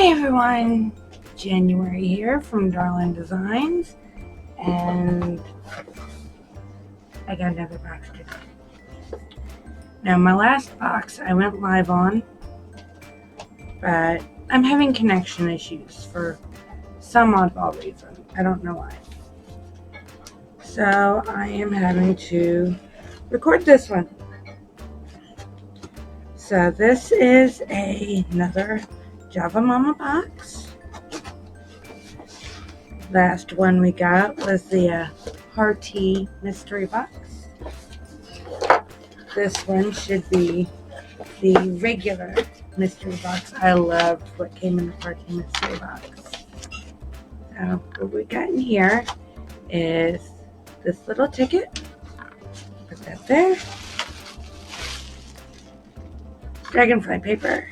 Hi everyone, January here from Darlin Designs, and I got another box today. Now my last box I went live on, but I'm having connection issues for some oddball reason. I don't know why. So I am having to record this one. So this is another Java Momma box. Last one we got was the Hearty mystery box. This one should be the regular mystery box. I loved what came in the Hearty mystery box. So what we got in here is this little ticket. Put that there. Dragonfly paper.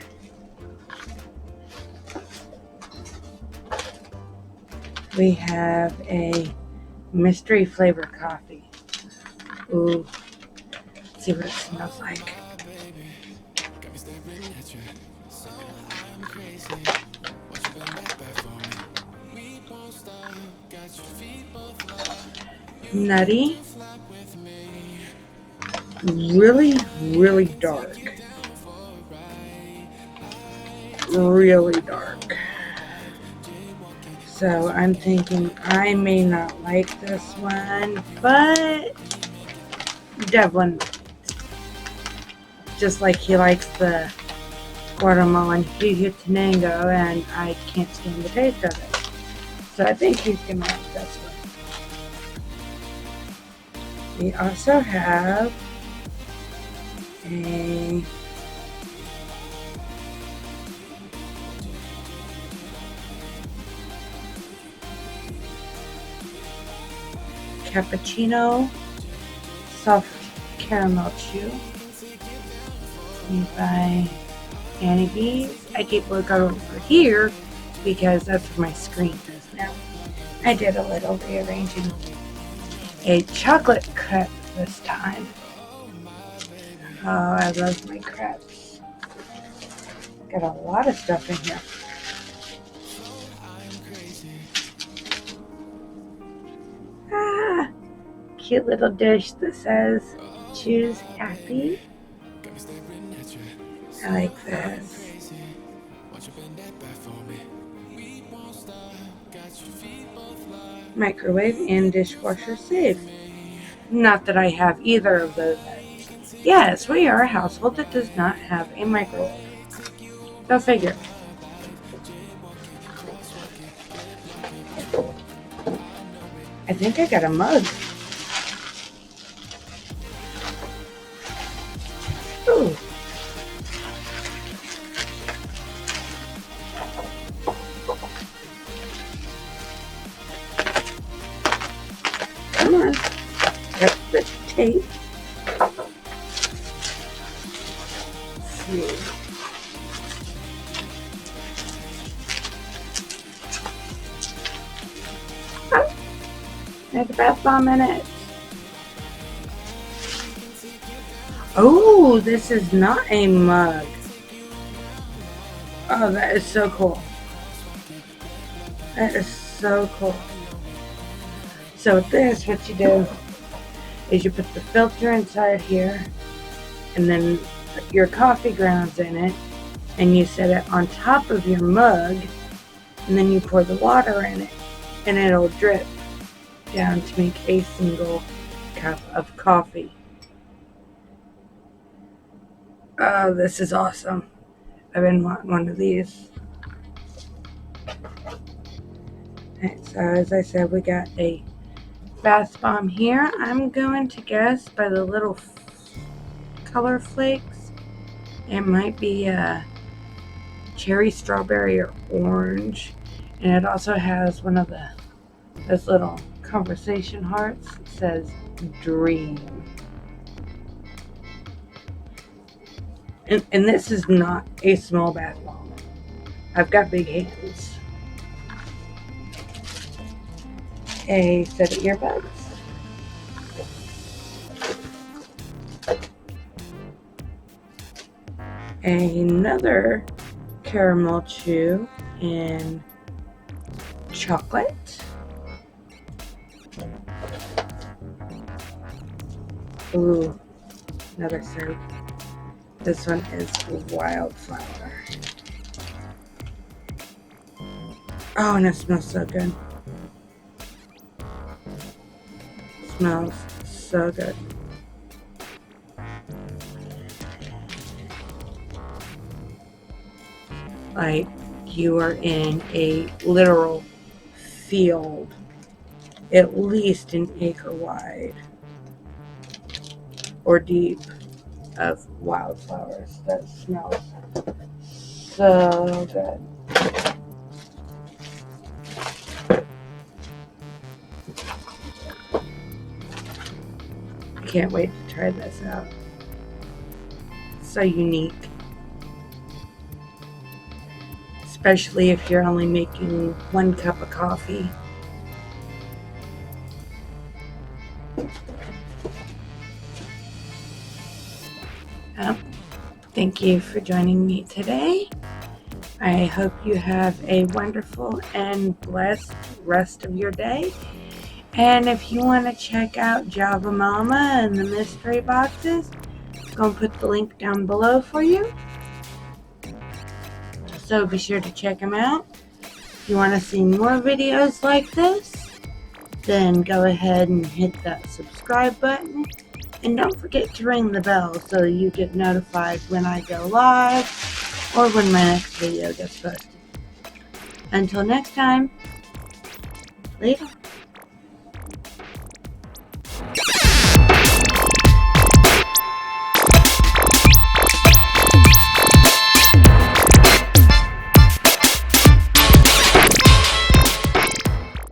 We have a mystery flavor coffee. Ooh. Let's see what it smells like. Nutty. Really dark. Really dark. So I'm thinking I may not like this one, but Devlin, just like he likes the watermelon Huhutenango, and I can't stand the taste of it. So I think he's gonna like this one. We also have a cappuccino soft caramel chew made by Annie B's. I keep looking over here because that's where my screen is now. I did a little rearranging. A chocolate crepe this time. Oh, I love my crepes. Got a lot of stuff in here. Cute little dish that says choose happy. I like this. Microwave and dishwasher safe. Not that I have either of those. Yes, we are a household that does not have a microwave. Go figure. I think I got a mug. Ooh. Come on. Got the tape. Let's see. Oh, there's a bath bomb in it. Oh, this is not a mug. Oh, that is so cool. That is so cool. So with this, what you do is you put the filter inside here, and then put your coffee grounds in it, and you set it on top of your mug, and then you pour the water in it, and it'll drip down to make a single cup of coffee. Oh, this is awesome. I've been wanting one of these. Alright, so as I said, we got a bath bomb here. I'm going to guess by the little color flakes, it might be a cherry, strawberry, or orange. And it also has one of those little conversation hearts. It says dream. And this is not a small bath bomb. I've got big hands. A set of earbuds. Another caramel chew in chocolate. Ooh, another syrup. This one is wildflower. Oh, and it smells so good. Smells so good. Like you are in a literal field, at least an acre wide or deep, of wildflowers. That smells so good. I can't wait to try this out. So unique. Especially if you're only making 1 cup of coffee. Thank you for joining me today. I hope you have a wonderful and blessed rest of your day. And if you want to check out Java Momma and the mystery boxes, I'm going to put the link down below for you. So be sure to check them out. If you want to see more videos like this, then go ahead and hit that subscribe button. And don't forget to ring the bell so you get notified when I go live or when my next video gets posted. Until next time, later.